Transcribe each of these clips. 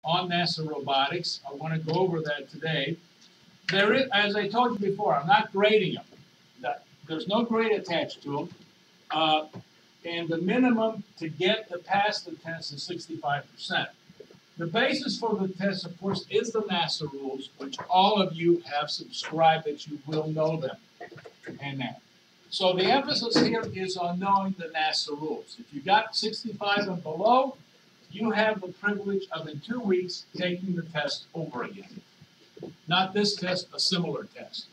on NASA robotics. I want to go over that today. There is, as I told you before, I'm not grading them. There's no grade attached to them. And the minimum to pass the test is 65%. The basis for the test, of course, is the NASA rules, which all of you have subscribed that you will know them. And that. So the emphasis here is on knowing the NASA rules. If you got 65 and below, you have the privilege of, in 2 weeks, taking the test over again. Not this test, a similar test.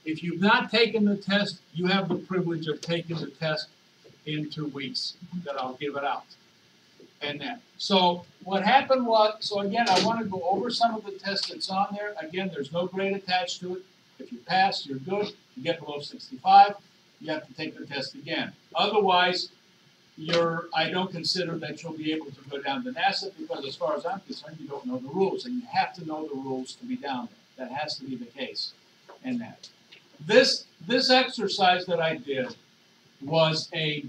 If you've not taken the test, you have the privilege of taking the test in 2 weeks that I'll give it out. And then, so what happened was, so again, I want to go over some of the tests that's on there. Again, there's no grade attached to it. If you pass, you're good. You get below 65, you have to take the test again. Otherwise, I don't consider that you'll be able to go down to NASA because as far as I'm concerned, you don't know the rules. And you have to know the rules to be down there. That has to be the case. And that. This exercise that I did was a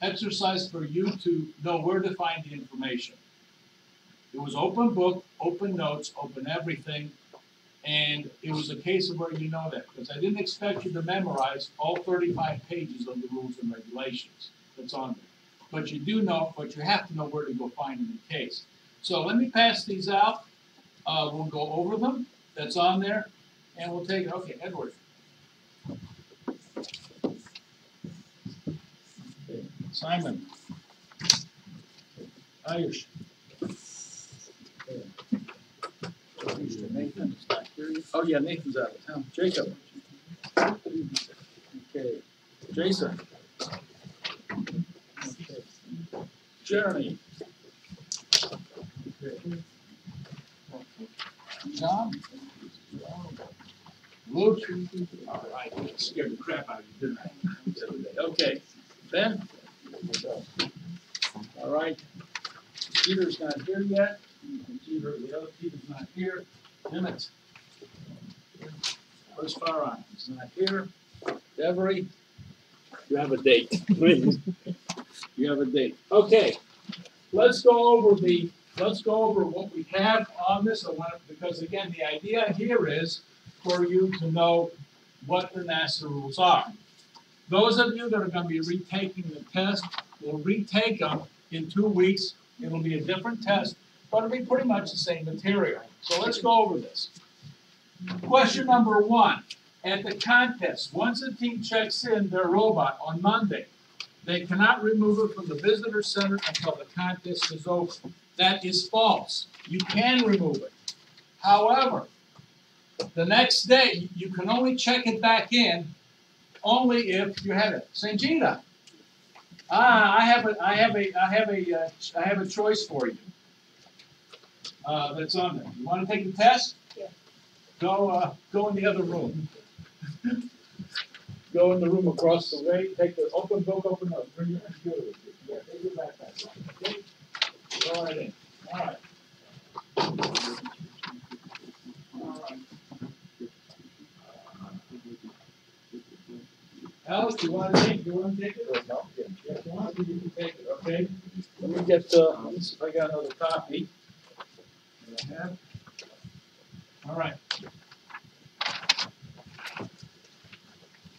exercise for you to know where to find the information. It was open book, open notes, open everything, and it was a case of where you know that, because I didn't expect you to memorize all 35 pages of the rules and regulations that's on there. But you do know, but you have to know where to go find them in case. So let me pass these out. We'll go over them. That's on there, and we'll take it. Okay, Edward. Simon. Ayush. Nathan is not here. Oh yeah, Nathan's out of town. Jacob. Okay. Jason. Okay. Jeremy. Okay. John. Luke. All right. Scared the crap out of you, didn't I? Okay. Ben. All right. Peter's not here yet. Peter, the other Peter's not here. Emmett. Where's Farron? He's not here. Devery. You have a date. You have a date. Okay. Let's go over what we have on this. Because again, the idea here is for you to know what the NASA rules are. Those of you that are going to be retaking the test will retake them in 2 weeks. It'll be a different test, but it'll be pretty much the same material. So let's go over this. Question number 1. At the contest, once a team checks in their robot on Monday, they cannot remove it from the visitor center until the contest is over. That is false. You can remove it. However, the next day, you can only check it back in only if you have it. Sanjita, I have a choice for you. That's on there. You want to take the test? Yeah. Go in the other room. Go in the room across the way. Take the open book, open notes. Bring your computer with you. Yeah, take your backpack. Okay. Go right in. All right. All right. Alice, you want to take it? No? Yeah, if you want to, you can take it, okay? Let me get, let me see if I got another copy. I have. All right.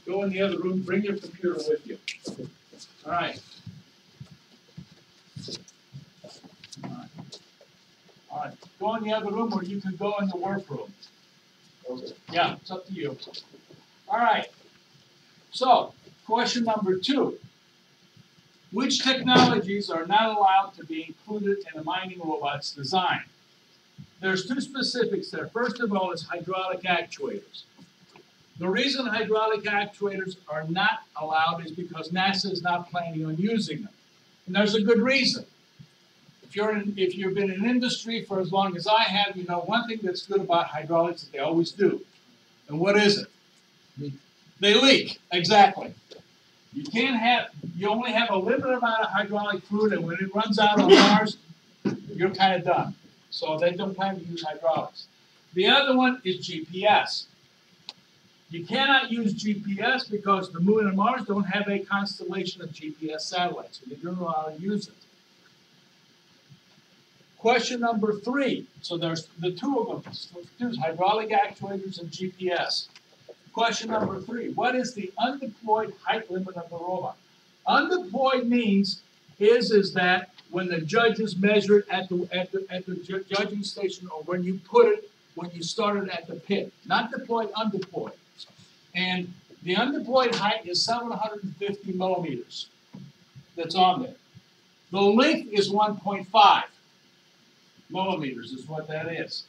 Go in the other room, bring your computer with you. All right. All right. Go in the other room or you can go in the workroom. Okay. Yeah, it's up to you. All right. So, question number 2. Which technologies are not allowed to be included in a mining robot's design? There's 2 specifics there. First of all is hydraulic actuators. The reason hydraulic actuators are not allowed is because NASA is not planning on using them. And there's a good reason. If you've been in industry for as long as I have, you know one thing that's good about hydraulics that they always do. And what is it? They leak, exactly. You only have a limited amount of hydraulic fluid, and when it runs out on Mars, you're kind of done. So they don't plan to use hydraulics. The other one is GPS. You cannot use GPS because the Moon and Mars don't have a constellation of GPS satellites, so they don't know how to use it. Question number 3. So there's the two of them. There's hydraulic actuators and GPS. Question number 3. What is the undeployed height limit of the robot? Undeployed means is that when the judges measure it at the judging station, or when you start it at the pit. Not deployed, undeployed. And the undeployed height is 750 millimeters. That's on there. The length is 1.5 millimeters is what that is.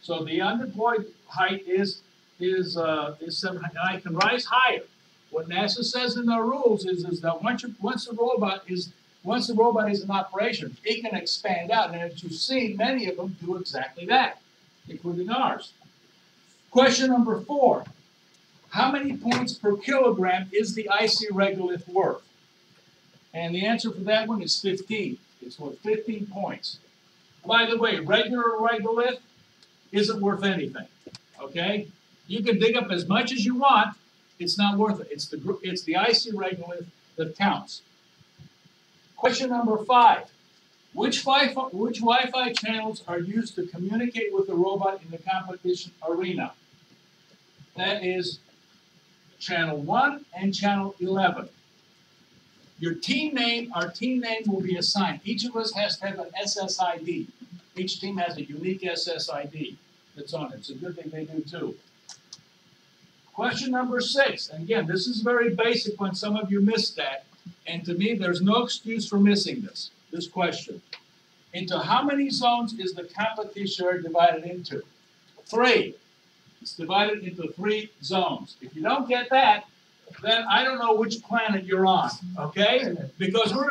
So the undeployed height is 700. And I can rise higher. What NASA says in their rules is that once the robot is in operation, it can expand out. And as you see, many of them do exactly that, including ours. Question number 4. How many points per kilogram is the IC regolith worth? And the answer for that one is 15. It's worth 15 points. By the way, regular regolith isn't worth anything. Okay? You can dig up as much as you want. It's not worth it. It's the IC regolith that counts. Question number 5. Which Wi-Fi channels are used to communicate with the robot in the competition arena? That is channel 1 and channel 11. Our team name will be assigned. Each of us has to have an SSID. Each team has a unique SSID that's on it. It's a good thing they do too. Question number 6. And again, this is very basic when some of you missed that. And to me, there's no excuse for missing this question. Into how many zones is the competition divided into? 3. It's divided into 3 zones. If you don't get that, then I don't know which planet you're on, okay? Because we're...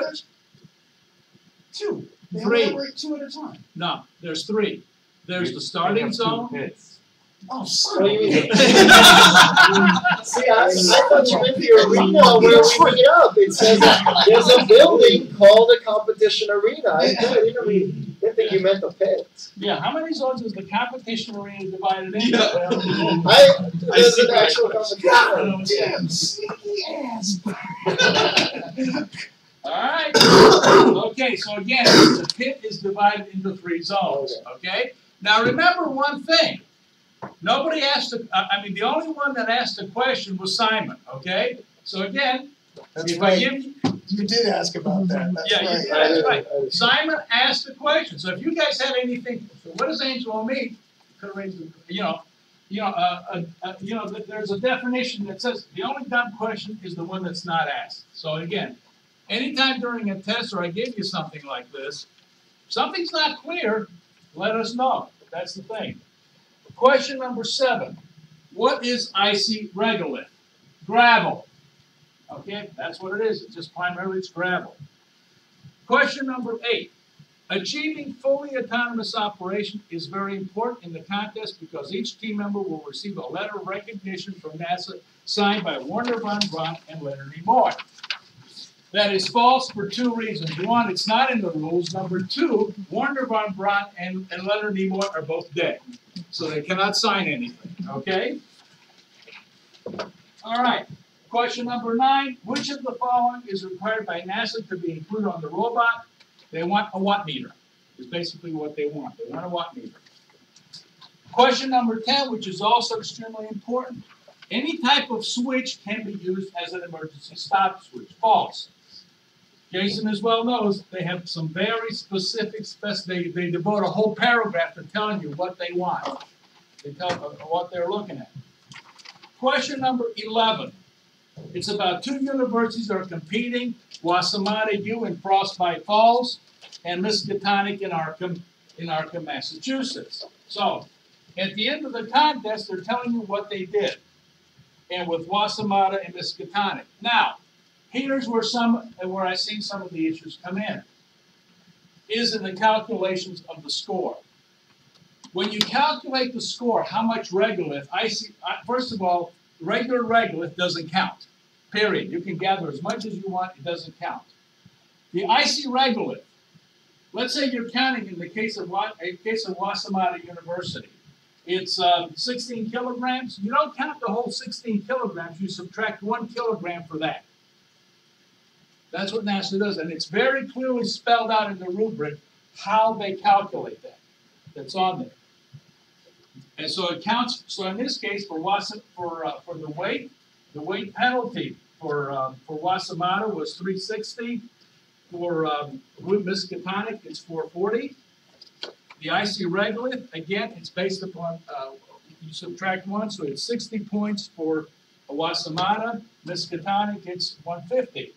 2. They 3. only operate 2 at a time. No, there's 3. There's the starting zone. Oh, son of a... See, I thought you meant the arena where we pick it up. It says there's a building called a competition arena. I didn't think you meant the pit. Yeah, how many zones is the competition arena divided into? There's an actual competition. Damn sneaky ass. All right. Okay, so again, the pit is divided into 3 zones. Okay. Now remember one thing. Nobody asked. The only one that asked the question was Simon. Okay. So again, That's if right. I give you, You did ask about that. That's yeah, right. that's right. Simon asked the question. So if you guys had anything, so what does Angel mean? Could have raised, there's a definition that says the only dumb question is the one that's not asked. So again, anytime during a test or I give you something like this, if something's not clear, let us know. That's the thing. Question number 7. What is IC regolith? Gravel. Okay, that's what it is. It's just primarily it's gravel. Question number 8. Achieving fully autonomous operation is very important in the contest because each team member will receive a letter of recognition from NASA signed by Warner von Braun and Leonard Nimoy. That is false for 2 reasons. 1, it's not in the rules. Number 2, Warner von Braun and Leonard Nimoy are both dead. So they cannot sign anything, okay? All right. Question number 9. Which of the following is required by NASA to be included on the robot? They want a watt meter. Is basically what they want. They want a watt meter. Question number 10, which is also extremely important. Any type of switch can be used as an emergency stop switch. False. Jason as well knows they have some very specific they devote a whole paragraph to telling you what they want. They tell what they're looking at. Question number 11. It's about 2 universities that are competing, Wasamatta U in Frostbite Falls and Miskatonic in Arkham, Massachusetts. So at the end of the contest, they're telling you what they did. And with Wasamatta and Miskatonic. Now, here's where I see some of the issues come in. Is in the calculations of the score. When you calculate the score, how much regolith, first of all, regular regolith doesn't count. Period. You can gather as much as you want, it doesn't count. The IC regolith, let's say you're counting in the case of Wasamatta University. It's 16 kilograms. You don't count the whole 16 kilograms. You subtract 1 kilogram for that. That's what NASA does. And it's very clearly spelled out in the rubric how they calculate that. That's on there. And so it counts. So in this case, for the weight penalty for Wasamata was 360. For Miskatonic, it's 440. The IC regolith, again, it's based upon you subtract one, so it's 60 points for Wasamata. Miskatonic, it's 150.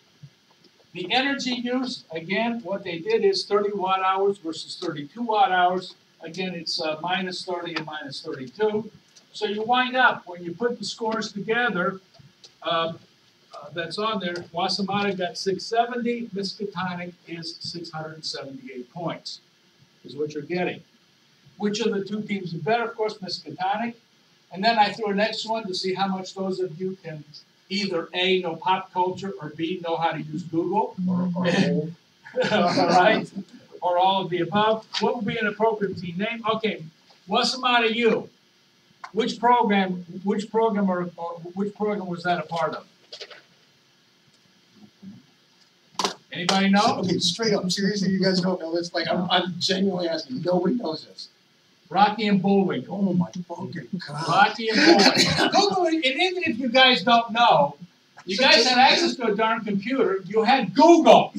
The energy use, again, what they did is 30 watt hours versus 32 watt hours. Again, it's minus 30 and minus 32. So you wind up, when you put the scores together, that's on there, Wasamata got 670, Miskatonic is 678 points, is what you're getting. Which of the two teams is better? Of course, Miskatonic. And then I threw a next one to see how much those of you can either A, know pop culture, or B, know how to use Google. All right? Or all of the above. What would be an appropriate team name? Okay, Wasamata U. Which program was that a part of? Anybody know? Okay, straight up, seriously, you guys don't know this? Like, I'm genuinely asking. Nobody knows this. Rocky and Bullwinkle. Oh my fucking God. Rocky and Bullwinkle. Google it, and even if you guys don't know, you guys had access to a darn computer. You had Google.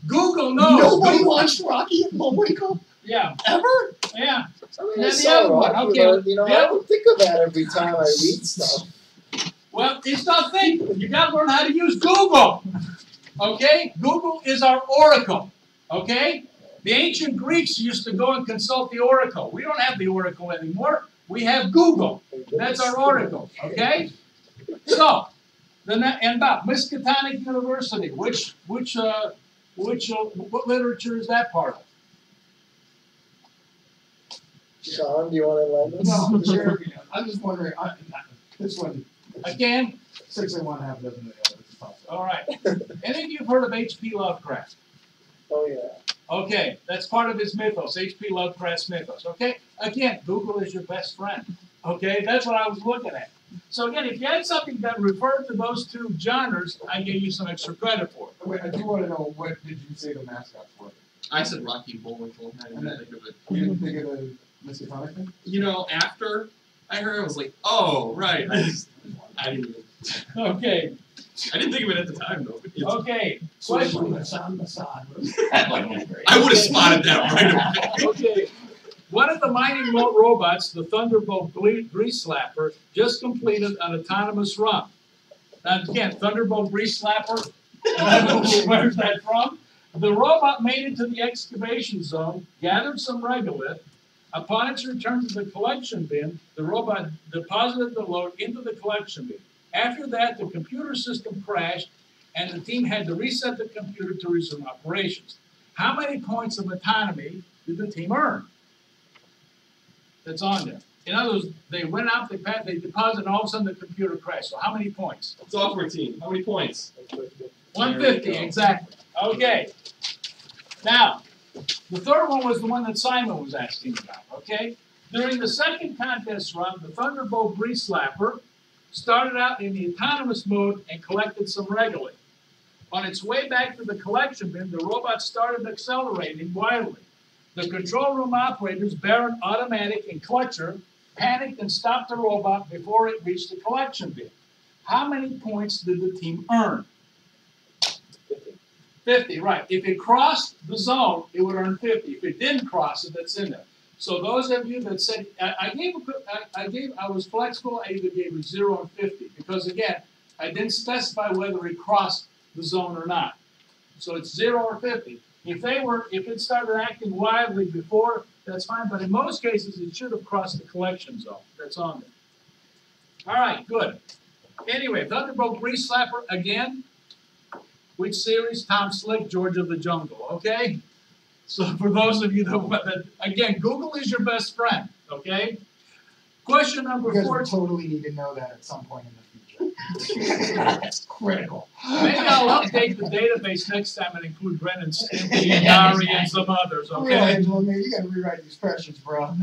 Google knows. Nobody watched Rocky and Bullwinkle? Yeah. Ever? Yeah. I mean, And I the saw other one, Rocky, okay. but, you know, The I other- don't think of that every time I read stuff. Well, it's nothing. You got to learn how to use Google. Okay? Google is our oracle. Okay? The ancient Greeks used to go and consult the oracle. We don't have the oracle anymore. We have Google. That's our oracle. Okay? So, and about Miskatonic University, what literature is that part of? Sean, do you want to lend us? No, sure. I'm just wondering. This one, Again, 6 and 1/2 dozen of the other. It's tough. all right. Any of you have heard of H.P. Lovecraft? Oh, yeah. Okay, that's part of his mythos, H.P. Lovecraft's mythos. Okay, again, Google is your best friend. Okay, that's what I was looking at. So again, if you had something that referred to those two genres, I gave you some extra credit for it. Wait, I do want to know, what did you say the mascot for? I said Rocky and Bullwinkle. I didn't think of it. You didn't think of the Miskatonic thing? You know, after I heard it, I was like, oh, right. I didn't Okay, think of it at the time, though. But okay, Question. question. I would have spotted that right away. Okay, one of the mining robots, the Thunderbolt Grease Slapper, just completed an autonomous run. Now again, Thunderbolt Grease Slapper, where's that from? The robot made it to the excavation zone, gathered some regolith. Upon its return to the collection bin, the robot deposited the load into the collection bin. After that, the computer system crashed, and the team had to reset the computer to resume operations. How many points of autonomy did the team earn? That's on there. In other words, they went out, they deposited, and all of a sudden the computer crashed. So how many points? Software team. How many points? 150, exactly. Okay. Now, the third one was the one that Simon was asking about, okay? During the second contest run, the Thunderbolt Grease Slapper started out in the autonomous mode and collected some regolith. On its way back to the collection bin, the robot started accelerating wildly. The control room operators, Baron, Automatic, and Clutcher, panicked and stopped the robot before it reached the collection bin. How many points did the team earn? 50, right. If it crossed the zone, it would earn 50. If it didn't cross it, that's in there. So those of you that said, I was flexible, I either gave you 0 and 50, because again, I didn't specify whether it crossed the zone or not. So it's 0 or 50. If it started acting wildly before, that's fine, but in most cases, it should have crossed the collection zone. That's on there. All right, good. Anyway, Thunderbolt Grease Slapper again. Which series? Tom Slick, George of the Jungle, okay? So for those of you that again, Google is your best friend, okay? Question number You guys 4. will totally need to know that at some point in the future. That's critical. Maybe I'll update the database next time and include Ren and Stimpy and Dari and some others, Real okay? Angela, man, you gotta rewrite these pressures, bro. I'm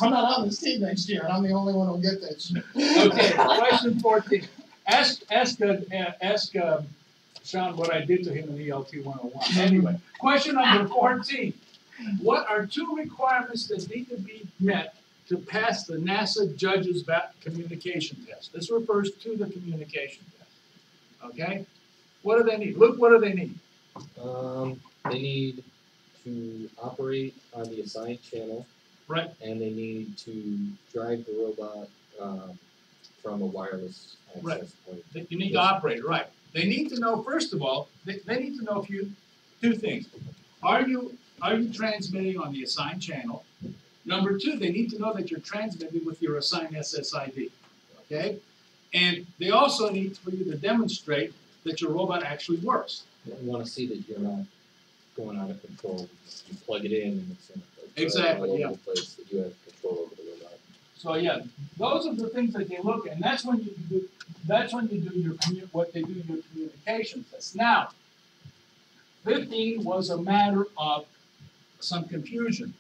not on this team next year, and I'm the only one who'll get that shit. Okay, question 14. Ask Sean, what I did to him in ELT 101. Anyway, question number 14. What are two requirements that need to be met to pass the NASA Judges Communication Test? This refers to the communication test. Okay? What do they need? Look, what do they need? They need to operate on the assigned channel. Right. And they need to drive the robot from a wireless access point. You need to operate it, right. They need to know, first of all, they need to know two things. Are you transmitting on the assigned channel? Number two, they need to know that you're transmitting with your assigned SSID. Okay? And they also need for you to demonstrate that your robot actually works. You want to see that you're not going out of control. You plug it in and it's in Exactly, all over yeah. the place that you have control over the robot. So yeah, those are the things that they look at, and that's when you do what they do your communication test. Now, 15 was a matter of some confusion.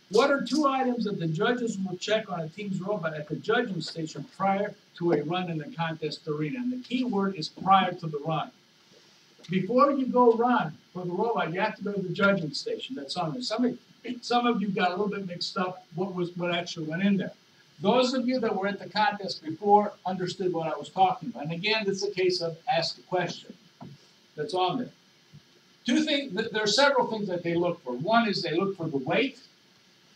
What are two items that the judges will check on a team's robot at the judging station prior to a run in the contest arena? And the key word is prior to the run. Before you go run for the robot, you have to go to the judging station. That's on there. Some of you got a little bit mixed up what actually went in there. Those of you that were at the contest before understood what I was talking about. And again, this is a case of ask a question that's on there. Two things. There are several things that they look for. One is they look for the weight.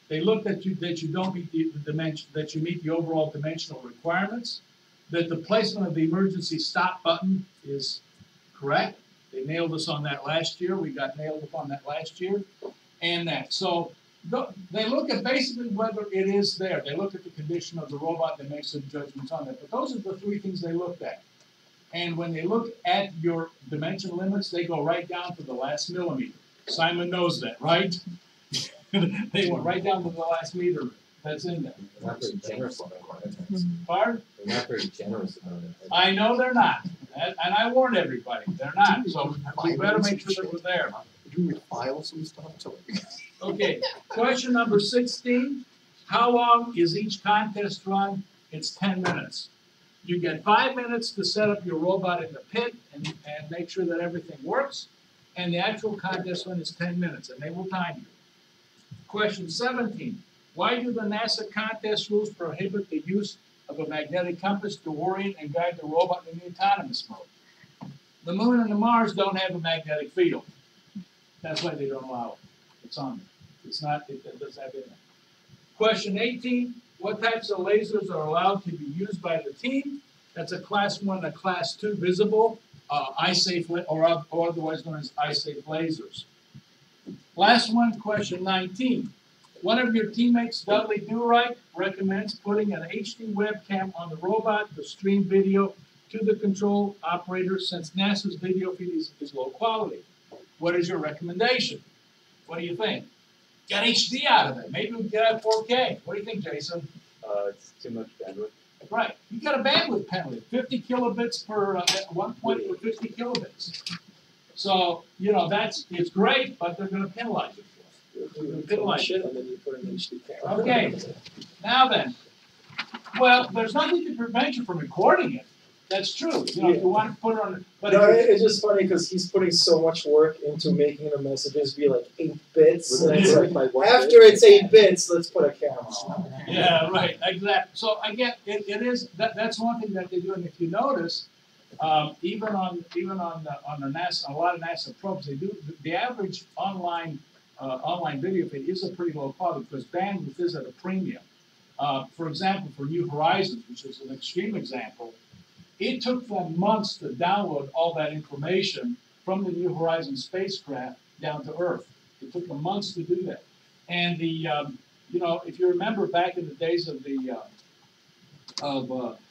They look that you don't meet the dimension, that you meet the overall dimensional requirements, that the placement of the emergency stop button is correct. They nailed us on that last year. We got nailed upon that last year, and that. So they look at basically whether it is there. They look at the condition of the robot. They make some judgments on that. But those are the three things they looked at. And when they look at your dimension limits, they go right down to the last millimeter. Simon knows that, right? They went right down to the last meter that's in there. They're not very generous about it. Pardon? They're not very generous about it. I know they're not. And I warned everybody, they're not. So we better make sure that we're there. Do we file some stuff to Okay, question number 16. How long is each contest run? It's 10 minutes. You get 5 minutes to set up your robot in the pit and make sure that everything works. And the actual contest run is 10 minutes, and they will time you. Question 17. Why do the NASA contest rules prohibit the use of a magnetic compass to orient and guide the robot in the autonomous mode? The Moon and the Mars don't have a magnetic field. That's why they don't allow it. It's on there. It's not, it does have it in there. Question 18. What types of lasers are allowed to be used by the team? That's a class 1, a class 2 visible, eye-safe, or otherwise known as eye-safe lasers. Last one, question 19. One of your teammates, Dudley Do-Right, recommends putting an HD webcam on the robot to stream video to the control operator since NASA's video feed is low quality. What is your recommendation? What do you think? Get HD out of it. Maybe we can get out 4K. What do you think, Jason? It's too much bandwidth. Right. You got a bandwidth penalty, 50 kilobits per, at one point for 50 kilobits. So, you know, it's great, but they're going to penalize you for it. They're gonna penalize you. And then you put an HD camera. Okay, now then. Well, there's nothing to prevent you from recording it. That's true. You know, if you want to put it on, but No, if it's just funny because he's putting so much work into making the messages be like 8 bits. And it's like, after it's 8 bits, let's put a camera on. yeah, right, exactly. So again, it is that's one thing that they do, and if you notice, even on the NASA, a lot of NASA probes, they do the average online video feed is a pretty low quality because bandwidth is at a premium. For example, for New Horizons, which is an extreme example, it took them months to download all that information from the New Horizons spacecraft down to Earth. It took them months to do that. And the, you know, if you remember back in the days of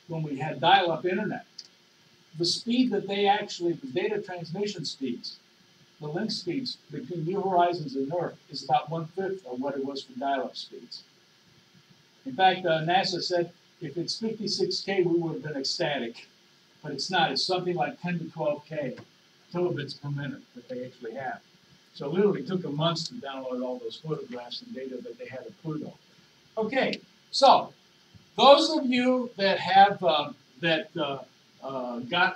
when we had dial-up internet, the speed that they actually, the data transmission speeds, the link speeds between New Horizons and Earth is about 1/5 of what it was for dial-up speeds. In fact, NASA said if it's 56K, we would have been ecstatic. But it's not. It's something like 10 to 12K kilobits per minute that they actually have. So it literally took them months to download all those photographs and data that they had at Pluto. Okay, so those of you that have got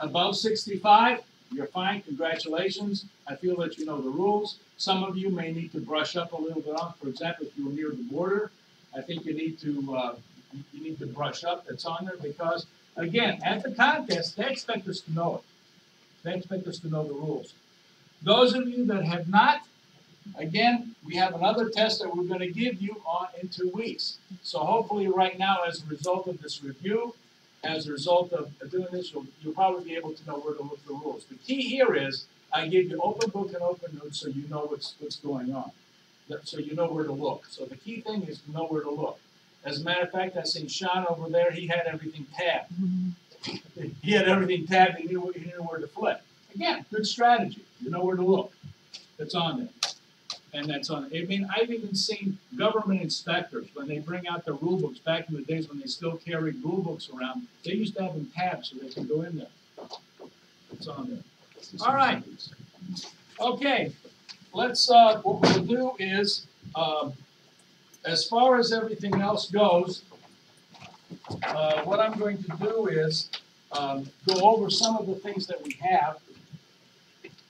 above 65, You're fine, congratulations. I feel that you know the rules. Some of you may need to brush up a little bit on. For example, if you're near the border, I think you need to brush up. That's on there because, again, at the contest, they expect us to know it. They expect us to know the rules. Those of you that have not, again, we have another test that we're going to give you in 2 weeks. So hopefully right now, as a result of this review, as a result of doing this, you'll probably be able to know where to look for the rules. The key here is I give you open book and open notes so you know what's going on, so you know where to look. So the key thing is to know where to look. As a matter of fact, I seen Sean over there. He had everything tabbed. He had everything tabbed. He knew where to flip. Again, good strategy. You know where to look. That's on there. And that's on. I mean, I've even seen government inspectors when they bring out their rule books back in the days when they still carried rule books around. They used to have them tabbed so they can go in there. It's on there. All right. Okay. Let's. What we'll do is, as far as everything else goes, what I'm going to do is go over some of the things that we have.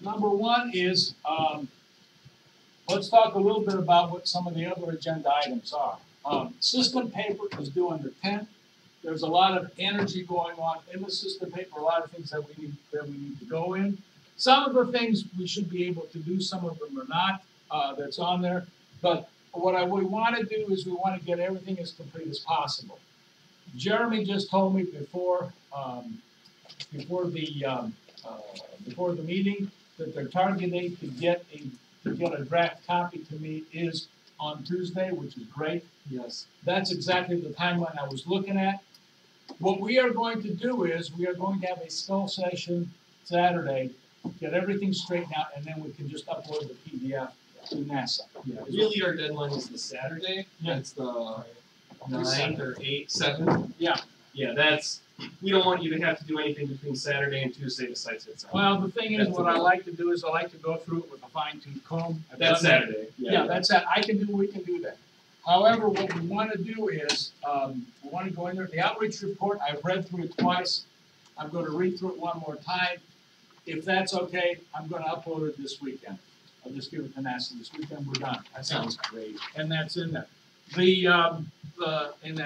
Number one is. Let's talk a little bit about what some of the other agenda items are. System paper is due on the 10th. There's a lot of energy going on in the system paper, a lot of things that we need to go in. Some of the things we should be able to do, some of them are not, that's on there. But what we want to do is we want to get everything as complete as possible. Jeremy just told me before the meeting that their target date to get a draft copy to me is on Tuesday, which is great. Yes. That's exactly the timeline I was looking at. What we are going to do is we are going to have a skull session Saturday, get everything straightened out, and then we can just upload the PDF to NASA. Yeah. Really, our deadline is the Saturday. Yeah. That's the 9th or 8th, 7th. Yeah. Yeah, we don't want you to have to do anything between Saturday and Tuesday besides it. Well, the thing is, what I like to do is I like to go through it with a fine-tooth comb. I've That's done that. Saturday. Yeah, that's that. We can do that. However, what we want to do is, we want to go in there. The outreach report, I've read through it twice. I'm going to read through it one more time. If that's okay, I'm going to upload it this weekend. I'll just give it to NASA this weekend. We're done. That sounds great. And that's in there.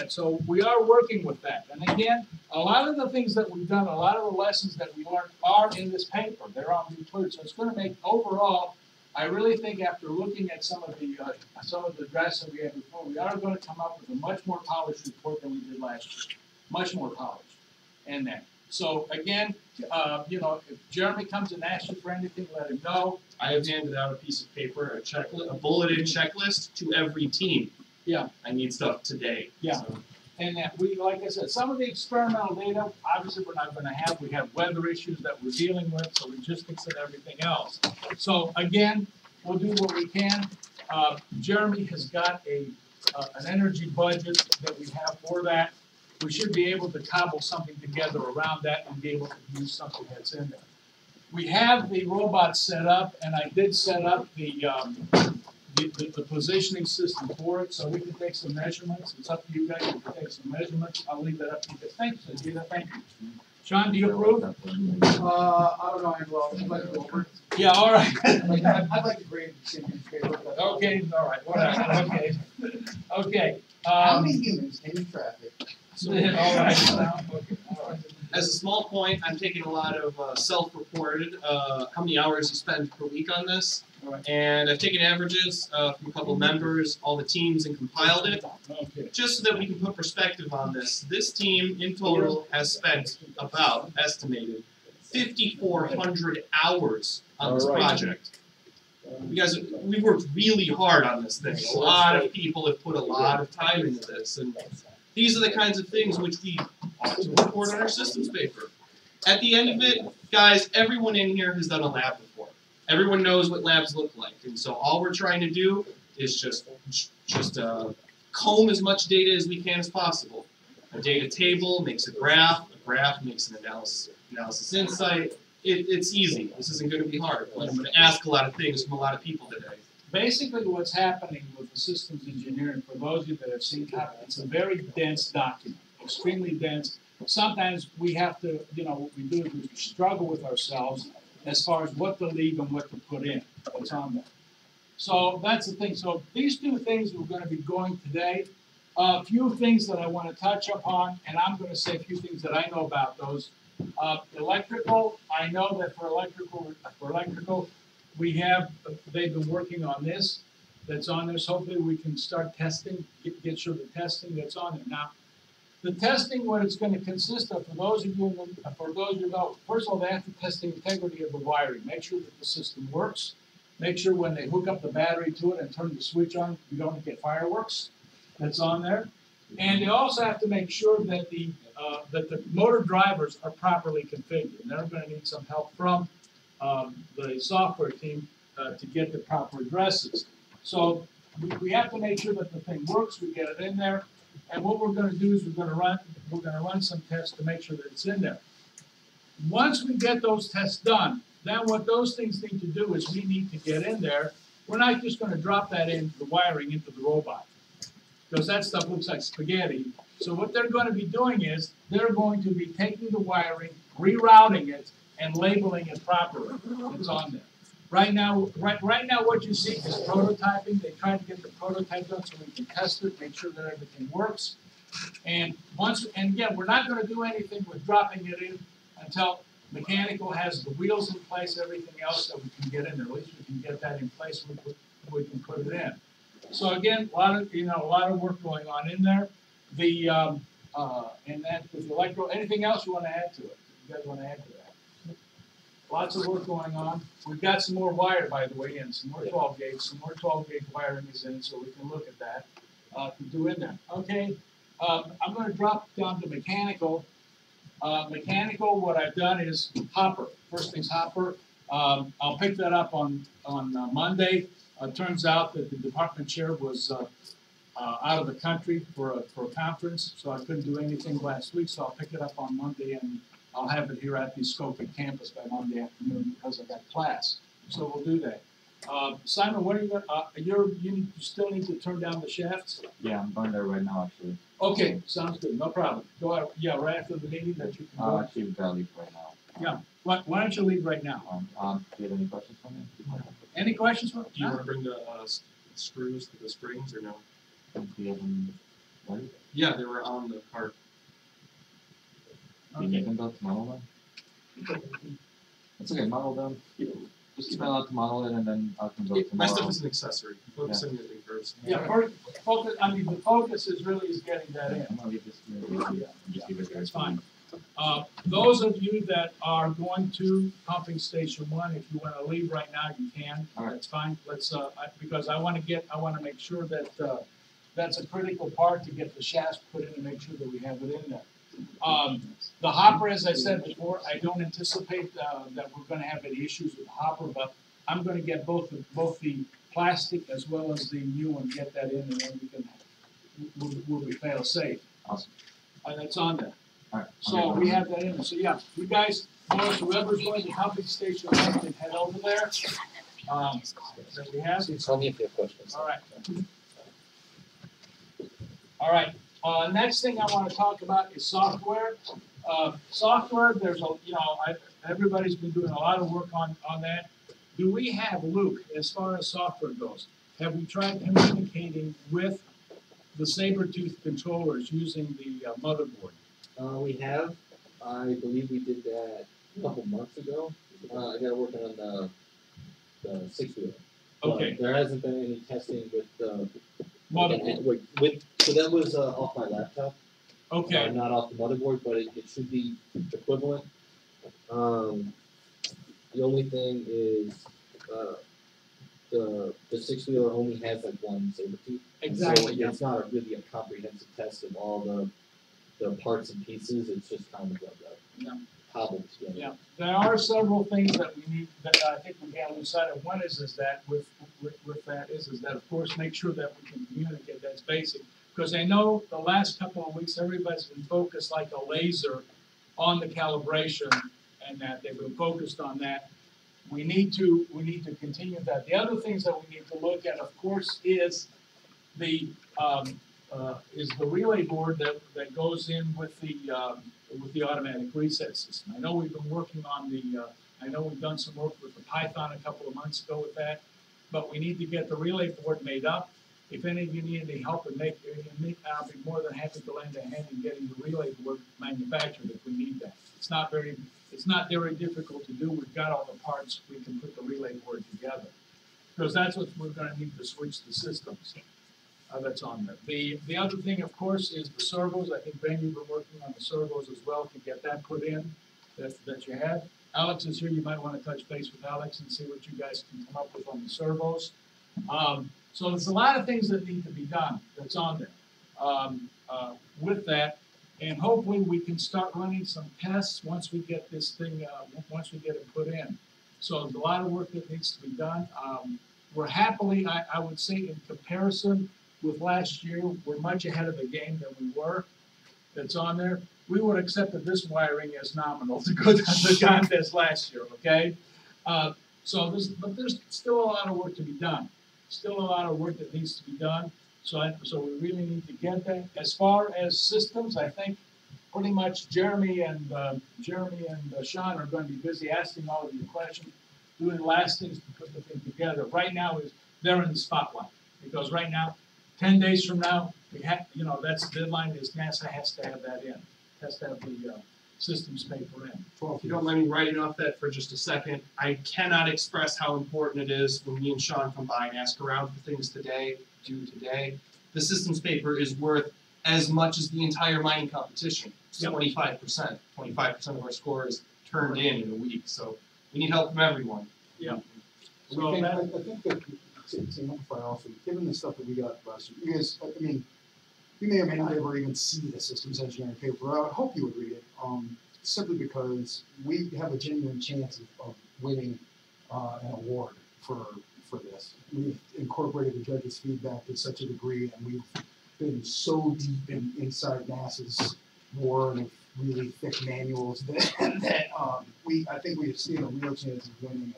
So we are working with that. And again, a lot of the things that we've done, a lot of the lessons that we learned are in this paper. They're all included. So it's going to make overall, I really think after looking at some of the drafts that we had before, we are going to come up with a much more polished report than we did last year. Much more polished. And that. So again, if Jeremy comes and asks you for anything, let him know. I have handed out a piece of paper, a bulleted checklist to every team. Yeah. I need stuff today. Yeah. So. And that we, like I said, some of the experimental data, obviously we're not going to have. We have weather issues that we're dealing with, so logistics and everything else. So again, we'll do what we can. Jeremy has got an energy budget that we have for that. We should be able to cobble something together around that and be able to use something that's in there. We have the robots set up, and I did set up the positioning system for it, so we can take some measurements. It's up to you guys to take some measurements. I'll leave that up to you. Thanks, Gina. Thank you. Sean, do you approve? I don't know, Angelo, I'd like to go over. Yeah, all right. I'd like to grade the paper. Okay, all right, whatever, okay. Okay. How many humans can you traffic? All right. Okay, all right. As a small point, I'm taking a lot of self-reported, how many hours you spend per week on this. Right. And I've taken averages from a couple of members, all the teams, and compiled it, Okay. just so that we can put perspective on this. This team, in total, has spent about, estimated, 5,400 hours on this project. We worked really hard on this thing. A lot of people have put a lot of time into this, and these are the kinds of things which we ought to report on our systems paper. At the end of it, guys, everyone in here has done a lab before. Everyone knows what labs look like, and so all we're trying to do is just comb as much data as we can as possible. A data table makes a graph makes an analysis insight. It's easy. This isn't going to be hard, but I'm going to ask a lot of things from a lot of people today. Basically, what's happening with the systems engineering, for those of you that have seen it, it's a very dense document, extremely dense. Sometimes we have to, what we do is we struggle with ourselves as far as what to leave and what to put in. It's on there. So that's the thing. So these two things we're going to be going today. A few things that I want to touch upon, and I'm going to say a few things that I know about those. Electrical, I know that for electrical, they've been working on this, that's on this. Hopefully we can start testing, get sure the testing that's on it. Now, the testing, what it's going to consist of, for those of you who know, first of all, they have to test the integrity of the wiring, make sure that the system works, make sure when they hook up the battery to it and turn the switch on, you don't get fireworks. That's on there. And they also have to make sure that the motor drivers are properly configured. And they're going to need some help from the software team to get the proper addresses. So we have to make sure that the thing works. We get it in there. And what we're going to do is we're going to run some tests to make sure that it's in there. Once we get those tests done, then what those things need to do is we need to get in there. We're not just going to drop that in the wiring into the robot, because that stuff looks like spaghetti. So what they're going to be doing is they're going to be taking the wiring, rerouting it, and labeling it properly. It's on there. Right now, what you see is prototyping. They try to get the prototype done so we can test it, make sure that everything works. And again, we're not going to do anything with dropping it in until mechanical has the wheels in place, everything else that we can get in there. At least we can get that in place. We can put it in. So again, a lot of work going on in there. And that with the electro. Anything else you want to add to it? You guys want to add to that? Lots of work going on. We've got some more wire, by the way, in some more 12 gauge. Some more 12 gauge wiring is in, so we can look at that to do in there. Okay. I'm going to drop down to mechanical. Mechanical. What I've done is hopper. First thing's hopper. I'll pick that up on Monday. Turns out that the department chair was out of the country for a conference, so I couldn't do anything last week, so I'll pick it up on Monday, and I'll have it here at the Skokie campus by Monday afternoon because of that class. So we'll do that. Simon, what are you going you still need to turn down the shafts? Yeah, I'm going there right now, actually. Okay, sounds good, no problem. Go out, yeah, right after the meeting that you can go. Actually, gotta leave right now. Yeah, why don't you leave right now? Do you have any questions for me? Any questions for? Do you want to bring the screws to the springs or no? Do you have them ready? Yeah, they were on the cart. Can you build to model them? It's okay, model them. Just keep it out to model it, and then I can build My tomorrow. stuff is an accessory. Focus on your thing first. Yeah, focus. I mean, the focus is getting that in. I'm gonna leave this here. And just leave it there. That's fine. Those of you that are going to pumping station 1, if you want to leave right now, you can. All right. That's fine. Let's because I want to make sure that that's a critical part to get the shafts put in and make sure that we have it in there. The hopper, as I said before, I don't anticipate that we're going to have any issues with the hopper, but I'm going to get both the plastic as well as the new one, get that in, and then we'll be fail safe. Awesome. That's on there. All right. So we have that in there. So yeah, you guys, whoever's going to pumping station 1 can head over there. That we have. Tell me if you have questions. All right. All right. Next thing I want to talk about is software. Software. There's everybody's been doing a lot of work on that. Do we have, Luke, as far as software goes? Have we tried communicating with the Sabertooth controllers using the motherboard? We have. I believe we did that a couple months ago. I got working on the 6-wheeler. Okay. There hasn't been any testing with the Motherboard. so that was off my laptop. Okay. Not off the motherboard, but it should be equivalent. The only thing is the 6-wheeler only has like one Sabertooth. Exactly. So it's not really a comprehensive test of all the parts and pieces. It's just kind of like a cobbled together. Yeah, there are several things that we need, that I think we can't lose sight of. One is that with that is that of course make sure that we can communicate. That's basic, because I know the last couple of weeks everybody's been focused like a laser on the calibration, and that they've been focused on that. We need to continue that. The other things that we need to look at, of course, is the relay board that goes in with the automatic reset system. I know we've been working on I know we've done some work with the Python a couple of months ago with that, but we need to get the relay board made up. If any of you need any help I'll be more than happy to lend a hand in getting the relay board manufactured if we need that. It's not very difficult to do. We've got all the parts. We can put the relay board together. Because that's what we're gonna need to switch the systems that's on there. The other thing, of course, is the servos. I think, Ben, you've been working on the servos as well to get that put in, that you have. Alex is here. You might want to touch base with Alex and see what you guys can come up with on the servos. So there's a lot of things that need to be done that's on there with that. And hopefully we can start running some tests once we get this thing, once we get it put in. So there's a lot of work that needs to be done. We're happily, I would say, in comparison with last year, we're much ahead of the game than we were. That's on there. We would have accepted this wiring as nominal to go to the contest last year, okay? But there's still a lot of work to be done. Still a lot of work that needs to be done. So we really need to get that. As far as systems, I think pretty much Jeremy and Sean are going to be busy asking all of you questions, doing the last things to put the thing together. Right now they're in the spotlight because right now, 10 days from now, we have, that's the deadline is NASA has to have that in, has to have the systems paper in. Well, if you don't let me write off that for just a second, I cannot express how important it is when me and Sean come by and ask around for things today. The systems paper is worth as much as the entire mining competition. It's 25%. 25% of our score is turned in a week. So we need help from everyone. Yeah. So I think that to amplify also, given the stuff that we got last year, you guys, I mean, you may or may not ever even see the systems engineering paper. I would hope you would read it, simply because we have a genuine chance of winning an award for this. We've incorporated the judges' feedback to such a degree, and we've been so deep inside NASA's lore and really thick manuals that I think we have seen a real chance of winning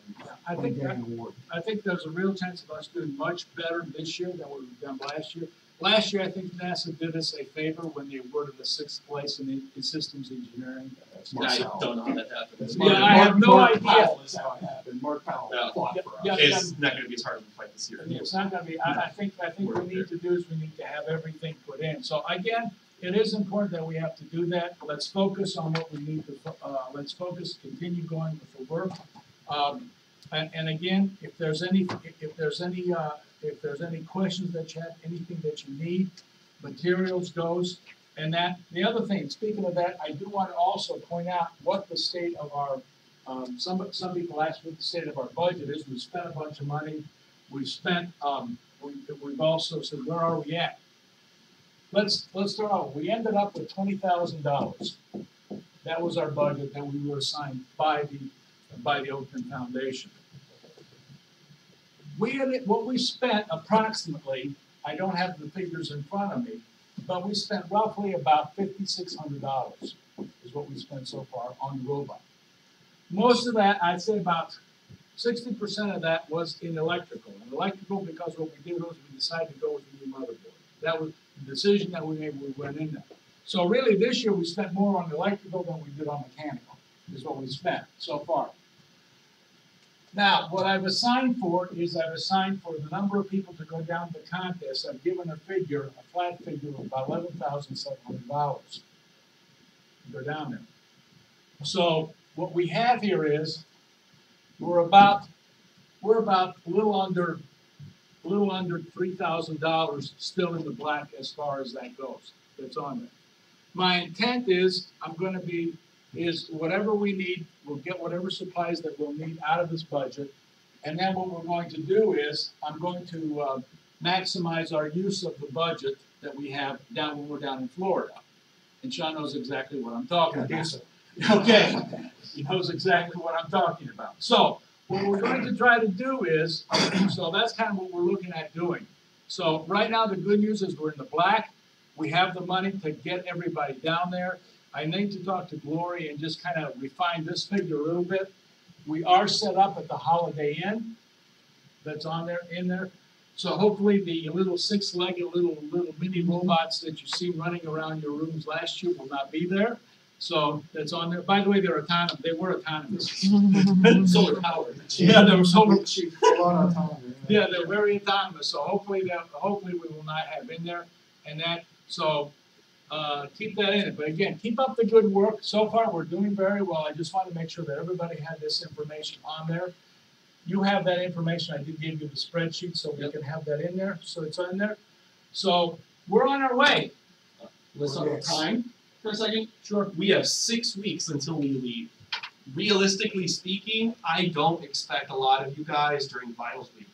and getting an award. I think there's a real chance of us doing much better this year than what we've done last year. Last year, I think NASA did us a favor when they awarded us 6th place in systems engineering. I don't know how that happened. Yeah, I have no idea. Powell is how it happened. Mark Powell fought for us. It's not going to be as hard of a fight this year. It's not going to be. I think what we need to do is we need to have everything put in. So again, it is important that we have to do that. Let's focus on what we need to. Let's focus. Continue going with the work. And again, if there's any questions that you have, anything that you need, materials goes. And that the other thing, speaking of that, I do want to also point out what the state of our some people ask what the state of our budget is. We've spent a bunch of money. We've spent we've also said where are we at? Let's start off. We ended up with $20,000. That was our budget that we were assigned by the Oakton Foundation. What we spent approximately, I don't have the figures in front of me, but we spent roughly about $5,600 is what we spent so far on the robot. Most of that, I'd say about 60% of that was in electrical. And electrical, because what we did was we decided to go with the new motherboard. That was the decision that we made when we went in there. So really this year we spent more on electrical than we did on mechanical, is what we spent so far. Now, what I've assigned for is I've assigned for the number of people to go down to the contest. I've given a flat figure of about $11,700 to go down there. So what we have here is we're about a little under $3,000 still in the black as far as that goes. That's on there. My intent is whatever we need, we'll get whatever supplies that we'll need out of this budget. And then what we're going to do is I'm going to maximize our use of the budget that we have down when we're down in Florida. And Sean knows exactly what I'm talking about. Okay, he knows exactly what I'm talking about. So what we're going to try to do is, so that's kind of what we're looking at doing. So right now the good news is we're in the black. We have the money to get everybody down there. I need to talk to Glory and just kind of refine this figure a little bit. We are set up at the Holiday Inn that's in there. So hopefully the little 6-legged little mini robots that you see running around your rooms last year will not be there. So that's on there. By the way, they're autonomous. They were autonomous. Solar powered. Yeah, they were solar. Shoot, a lot of time. Yeah, they're very autonomous. So hopefully we will not have in there and that. So keep that in it. But again, keep up the good work. So far, we're doing very well. I just want to make sure that everybody had this information on there. You have that information. I did give you the spreadsheet, so we can have that in there. So it's in there. So we're on our way. Let's talk about time for a second. Sure. We have 6 weeks until we leave. Realistically speaking, I don't expect a lot of you guys during finals week.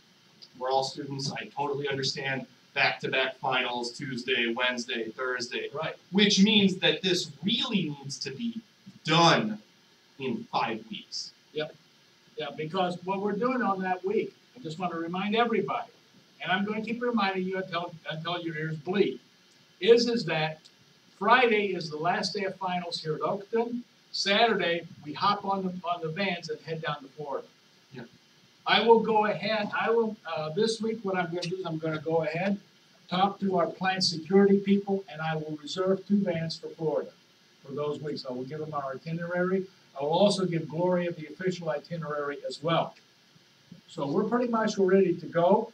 We're all students. I totally understand back-to-back finals, Tuesday, Wednesday, Thursday. Right. Which means that this really needs to be done in 5 weeks. Yeah, because what we're doing on that week, I just want to remind everybody, and I'm going to keep reminding you until your ears bleed, is that Friday is the last day of finals here at Oakton. Saturday, we hop on the vans and head down to Florida. Yeah. I will go ahead, this week what I'm going to do is I'm going to go ahead, talk to our plant security people, and I will reserve 2 vans for Florida for those weeks. I will give them our itinerary. I will also give Gloria the official itinerary as well. So we're pretty much ready to go.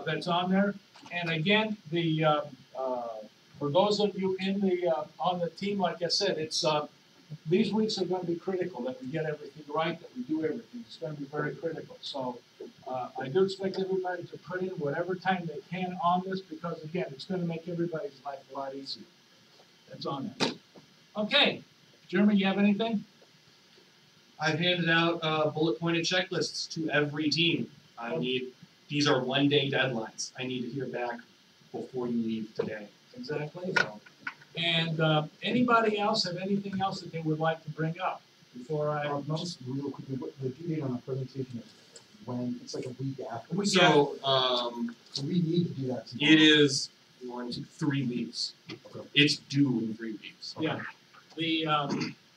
That's on there. And again, for those of you in on the team, like I said, it's these weeks are going to be critical that we get everything right, that we do everything. It's going to be very critical. So I do expect everybody to put in whatever time they can on this because again, it's going to make everybody's life a lot easier. That's on there. Okay, Jeremy, you have anything? I've handed out bullet-pointed checklists to every team. These are one-day deadlines. I need to hear back before you leave today. Exactly. And anybody else have anything else that they would like to bring up before I? Just real quickly, what the due date on the presentation is when it's like a week after. So So we need to do that tomorrow. it is 3 weeks. Okay. It's due in 3 weeks. Yeah.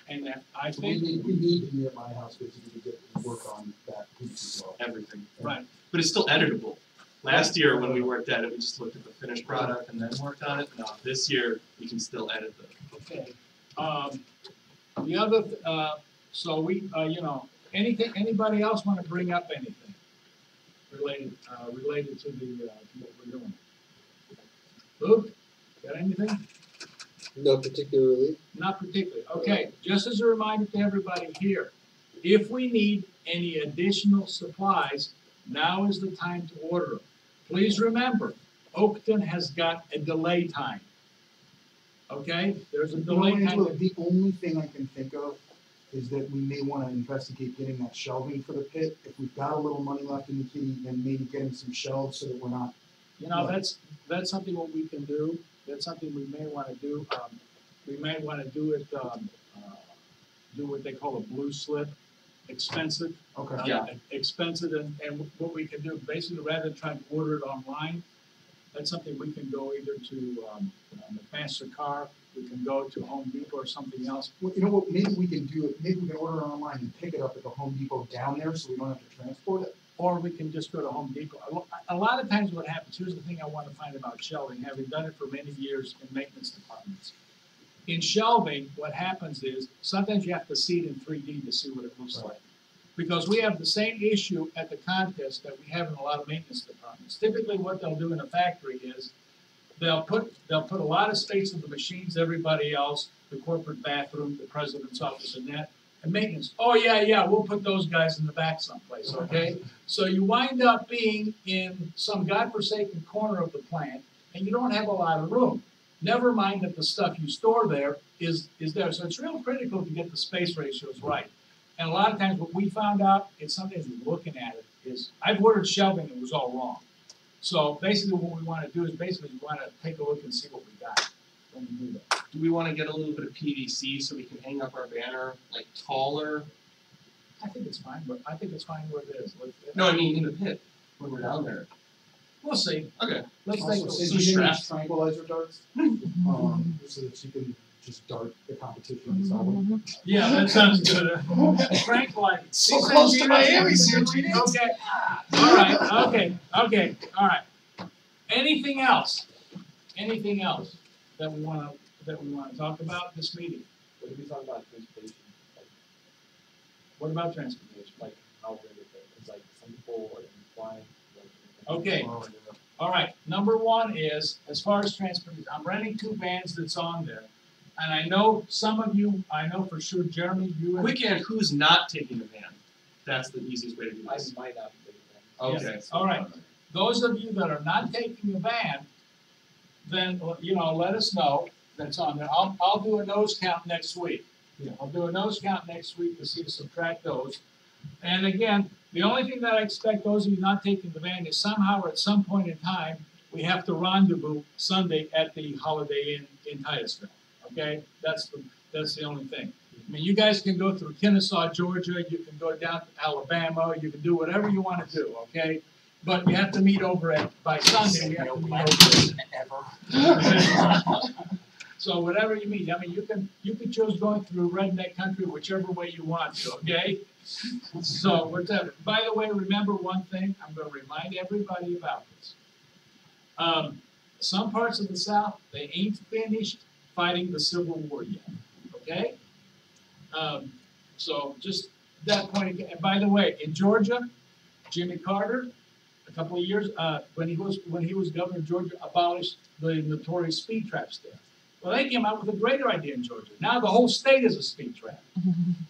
And I So we think need to be at my house basically to get work on that piece as well. Everything. right. But it's still editable. Last year when we worked at it, we just looked at the finished product and then worked on it. No, this year we can still edit them. Okay. The other, so we, anybody else want to bring up anything related to what we're doing? Luke, got anything? No particularly. Not particularly. Okay, just as a reminder to everybody here, if we need any additional supplies, now is the time to order them. Please remember, Oakton has got a delay time. Okay, there's a delay time. Angela, the only thing I can think of is that we may want to investigate getting that shelving for the pit. If we've got a little money left in the kitty, then maybe getting some shelves so that we're not. That's something what we can do. That's something we may want to do. We may want to do it, do what they call a blue slip, expensive. Okay. Yeah. Expensive, and what we can do, basically, rather than trying to order it online, that's something we can go either to McMaster-Carr, we can go to Home Depot or something else. Well, you know what? Maybe we can do it. Maybe we can order it online and pick it up at the Home Depot down there, so we don't have to transport it. Or we can just go to Home Depot. A lot of times what happens, here's the thing I want to find about shelving, having done it for many years in maintenance departments. In shelving, what happens is, sometimes you have to see it in 3D to see what it looks like. Because we have the same issue at the contest that we have in a lot of maintenance departments. Typically what they'll do in a factory is, they'll put a lot of space in the machines, everybody else, the corporate bathroom, the president's office and that, and maintenance. Oh yeah, we'll put those guys in the back someplace, okay? So you wind up being in some godforsaken corner of the plant, and you don't have a lot of room. Never mind that the stuff you store there is there. So it's real critical to get the space ratios right. And a lot of times what we found out, it's something looking at it, is I've ordered shelving and it was all wrong. So basically what we want to do is we want to take a look and see what we got when we do that. Do we want to get a little bit of PVC so we can hang up our banner like taller? I think it's fine, but I think it's fine where it is. No, I mean in the pit when we're down there. We'll see. Okay. Let's Also, take a since some you didn't use straps. tranquilizer darts, so that you can just dart the competition inside them. Yeah, that sounds good. Tranquilizer. So close to Miami, Okay. All right. Okay. All right. Anything else? Anything else that we want to talk about this meeting? What are we talking about transportation? Like, What about transportation? like how we're gonna get there? It's like some people are flying. Okay. All right, number one is, as far as transportation, I'm renting 2 vans that's on there. And I know some of you, I know for sure, Jeremy, you and. Quick and who's not taking a van? That's the easiest way to do I this. might not be taking that. Okay. All right, those of you that are not taking a van, then, you know, let us know that's on there. I'll do a nose count next week. I'll do a nose count next week to see, subtract those. And again, the only thing that I expect those of you not taking the van is somehow or at some point in time, we have to rendezvous Sunday at the Holiday Inn in Titusville. Okay, that's the only thing. I mean, you guys can go through Kennesaw, Georgia. You can go down to Alabama. You can do whatever you want to do. Okay, but you have to meet over by Sunday. We have to meet over. So whatever you meet, I mean, you can choose going through redneck country whichever way you want to. Okay. So whatever. By the way, remember one thing. I'm going to remind everybody about this. Some parts of the South, they ain't finished fighting the Civil War yet. Okay? So just that point. And by the way, in Georgia, Jimmy Carter, a couple of years when he was governor of Georgia, abolished the notorious speed traps there. Well, they came out with a greater idea in Georgia. Now the whole state is a speed trap.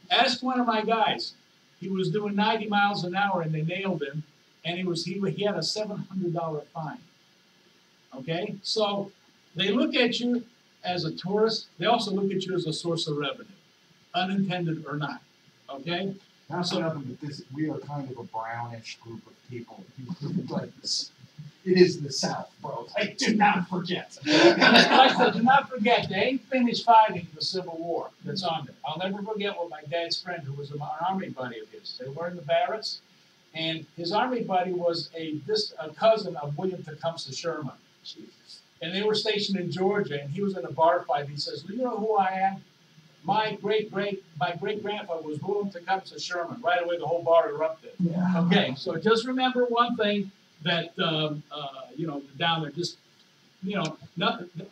Ask one of my guys. He was doing 90 miles an hour and they nailed him, and he had a $700 fine. Okay, so they look at you as a tourist. They also look at you as a source of revenue, unintended or not. Okay. Not for nothing, but this, we are kind of a brownish group of people. Like this, it is the South, bro. Like, do not forget. Like I said, do not forget, they ain't finished fighting the Civil War that's on there. I'll never forget what my dad's friend, who was an army buddy of his, they were in the barracks, and his army buddy was a cousin of William Tecumseh Sherman. And they were stationed in Georgia, and he was in a bar fight. He says, "You know who I am? My great grandfather was William Tecumseh Sherman." Right away, the whole bar erupted. Yeah. Okay, so just remember one thing that you know, down there, just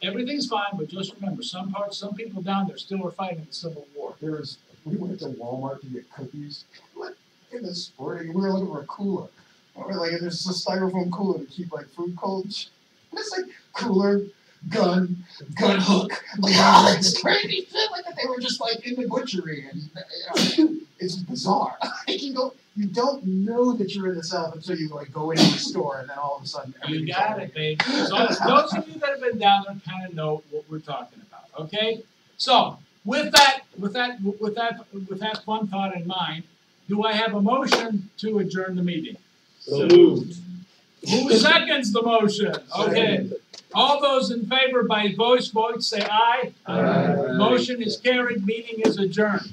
everything's fine, but just remember, some people down there still are fighting the Civil War. We went to Walmart to get cookies. Look in the sporting, we were looking for a cooler. And we're like, there's a styrofoam cooler to keep like food cold. And it's like cooler, gun hook. Like, it's crazy shit like that. They were just like in the butchery, and it's bizarre. Like, you don't know that you're in the South until you like go into the store, and then all of a sudden You got it, baby. So those of you that have been down there kind of know what we're talking about. Okay, so with that fun thought in mind, do I have a motion to adjourn the meeting? So moved. Who seconds the motion? Okay. All those in favor by voice vote say aye. Aye. Motion is carried. Meeting is adjourned.